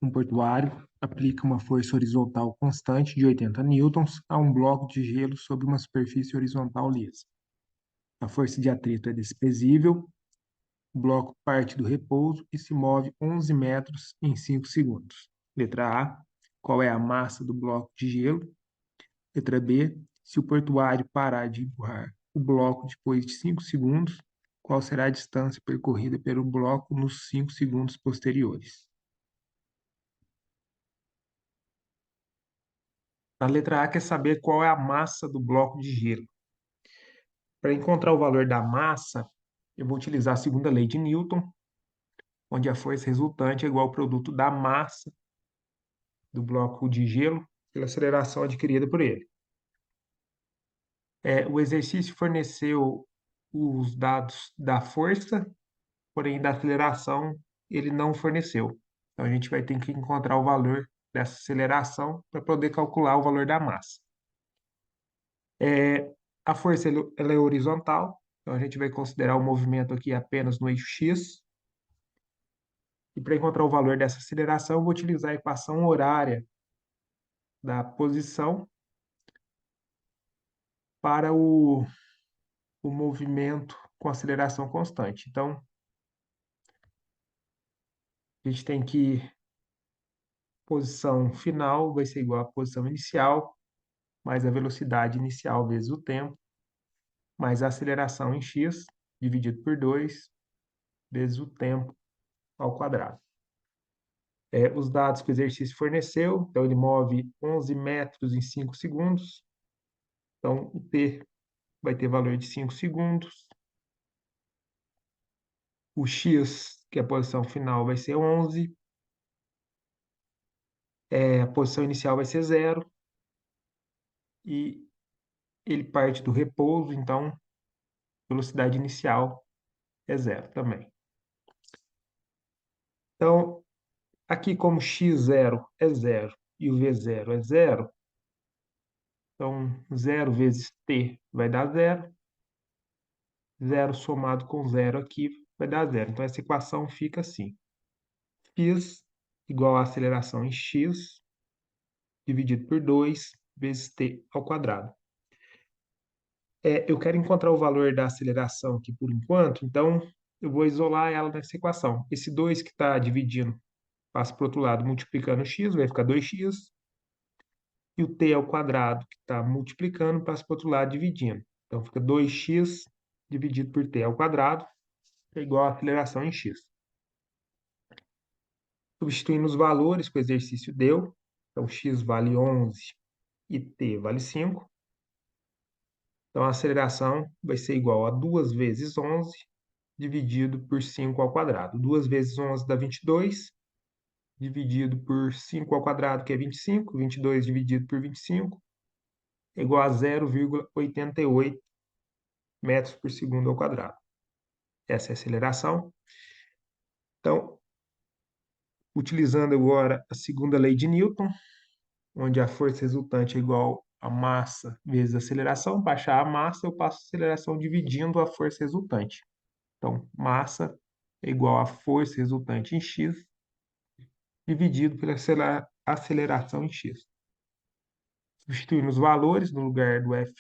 Um portuário aplica uma força horizontal constante de 80 newtons a um bloco de gelo sobre uma superfície horizontal lisa. A força de atrito é desprezível, o bloco parte do repouso e se move 11 metros em 5 segundos. Letra A, qual é a massa do bloco de gelo? Letra B, se o portuário parar de empurrar o bloco depois de 5 segundos, qual será a distância percorrida pelo bloco nos 5 segundos posteriores? A letra A quer saber qual é a massa do bloco de gelo. Para encontrar o valor da massa, eu vou utilizar a segunda lei de Newton, onde a força resultante é igual ao produto da massa do bloco de gelo pela aceleração adquirida por ele. O exercício forneceu os dados da força, porém da aceleração ele não forneceu. Então a gente vai ter que encontrar o valor dessa aceleração para poder calcular o valor da massa. A força ela é horizontal, então a gente vai considerar o movimento aqui apenas no eixo X. E para encontrar o valor dessa aceleração, eu vou utilizar a equação horária da posição para o movimento com aceleração constante. Então, a gente tem que posição final vai ser igual à posição inicial, mais a velocidade inicial vezes o tempo, mais a aceleração em x, dividido por 2, vezes o tempo ao quadrado. Os dados que o exercício forneceu, então ele move 11 metros em 5 segundos, então o t vai ter valor de 5 segundos, o x, que é a posição final, vai ser 11, a posição inicial vai ser 0, e ele parte do repouso, então velocidade inicial é 0 também. Então, aqui como x0 é 0 e o v0 é 0, então 0 vezes t vai dar 0, 0 somado com 0 aqui vai dar 0. Então, essa equação fica assim: x igual a aceleração em x dividido por 2 vezes t ao quadrado. Eu quero encontrar o valor da aceleração aqui por enquanto, então eu vou isolar ela nessa equação. Esse 2 que está dividindo passa para o outro lado multiplicando x, vai ficar 2x. E o t ao quadrado que está multiplicando passa para o outro lado dividindo. Então fica 2x dividido por t ao quadrado, que é igual a aceleração em x. Substituindo os valores que o exercício deu, então x vale 11 e t vale 5. Então, a aceleração vai ser igual a 2 vezes 11 dividido por 5 ao quadrado. 2 vezes 11 dá 22, dividido por 5 ao quadrado, que é 25. 22 dividido por 25 é igual a 0,88 metros por segundo ao quadrado. Essa é a aceleração. Então, utilizando agora a segunda lei de Newton, onde a força resultante é igual a massa vezes a aceleração, para achar a massa, eu passo a aceleração dividindo a força resultante. Então, massa é igual a força resultante em x, dividido pela aceleração em x. Substituindo os valores, no lugar do F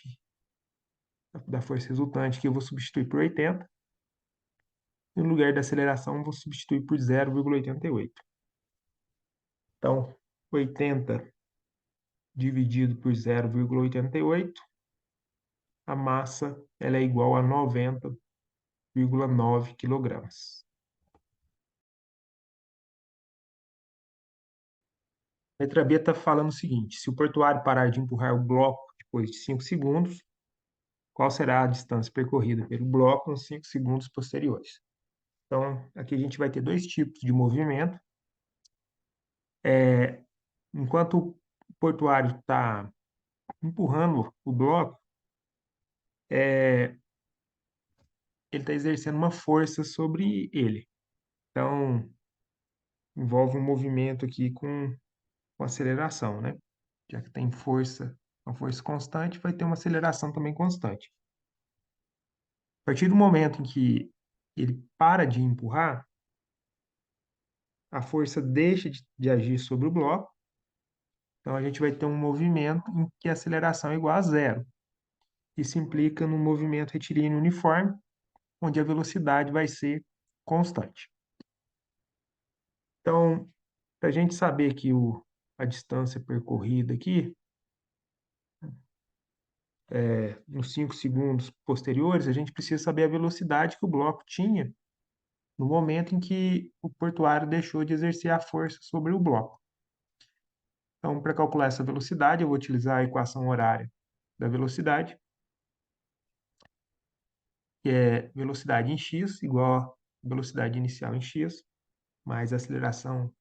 da força resultante, que eu vou substituir por 80, e no lugar da aceleração, eu vou substituir por 0,88. Então, 80 dividido por 0,88, a massa ela é igual a 90,9 kg. A letra B está falando o seguinte: se o portuário parar de empurrar o bloco depois de 5 segundos, qual será a distância percorrida pelo bloco nos 5 segundos posteriores? Então, aqui a gente vai ter dois tipos de movimento. Enquanto o portuário está empurrando o bloco, ele está exercendo uma força sobre ele. Então, envolve um movimento aqui com aceleração, né? Já que tem força, uma força constante, vai ter uma aceleração também constante. A partir do momento em que ele para de empurrar, a força deixa de agir sobre o bloco, então a gente vai ter um movimento em que a aceleração é igual a zero. Isso implica num movimento retilíneo uniforme, onde a velocidade vai ser constante. Então, para a gente saber que a distância percorrida aqui, nos 5 segundos posteriores, a gente precisa saber a velocidade que o bloco tinha no momento em que o portuário deixou de exercer a força sobre o bloco. Então, para calcular essa velocidade, eu vou utilizar a equação horária da velocidade, que é velocidade em x igual a velocidade inicial em x, mais a aceleração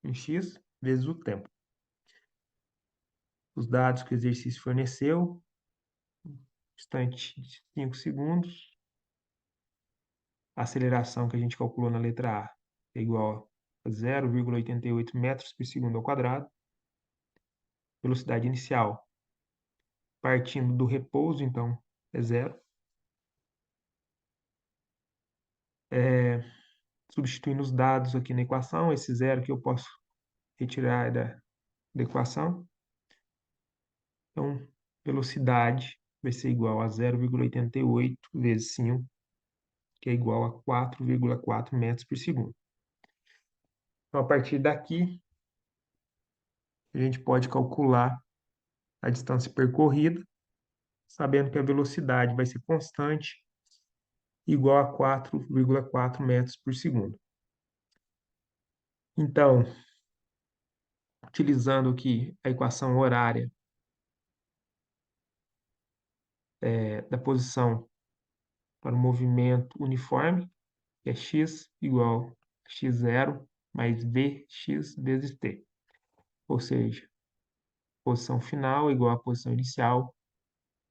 em x vezes o tempo. Os dados que o exercício forneceu, instante de 5 segundos, a aceleração que a gente calculou na letra A é igual a 0,88 metros por segundo ao quadrado. Velocidade inicial, partindo do repouso, então, é zero. Substituindo os dados aqui na equação, esse zero que eu posso retirar da equação. Então, velocidade vai ser igual a 0,88 vezes 5, que é igual a 4,4 metros por segundo. Então, a partir daqui, a gente pode calcular a distância percorrida, sabendo que a velocidade vai ser constante, igual a 4,4 metros por segundo. Então, utilizando aqui a equação horária da posição para o movimento uniforme, que é x igual a x0 mais vx vezes t. Ou seja, posição final igual à posição inicial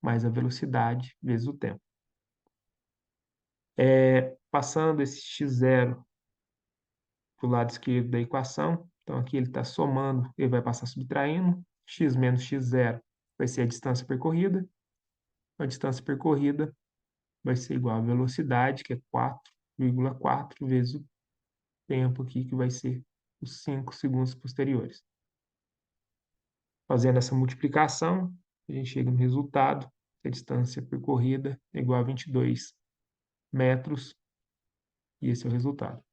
mais a velocidade vezes o tempo. Passando esse x0 para o lado esquerdo da equação, então aqui ele está somando, ele vai passar subtraindo, x menos x0 vai ser a distância percorrida, a distância percorrida vai ser igual à velocidade, que é 4,4 vezes o tempo aqui, que vai ser os 5 segundos posteriores. Fazendo essa multiplicação, a gente chega no resultado, que a distância percorrida é igual a 22 metros, e esse é o resultado.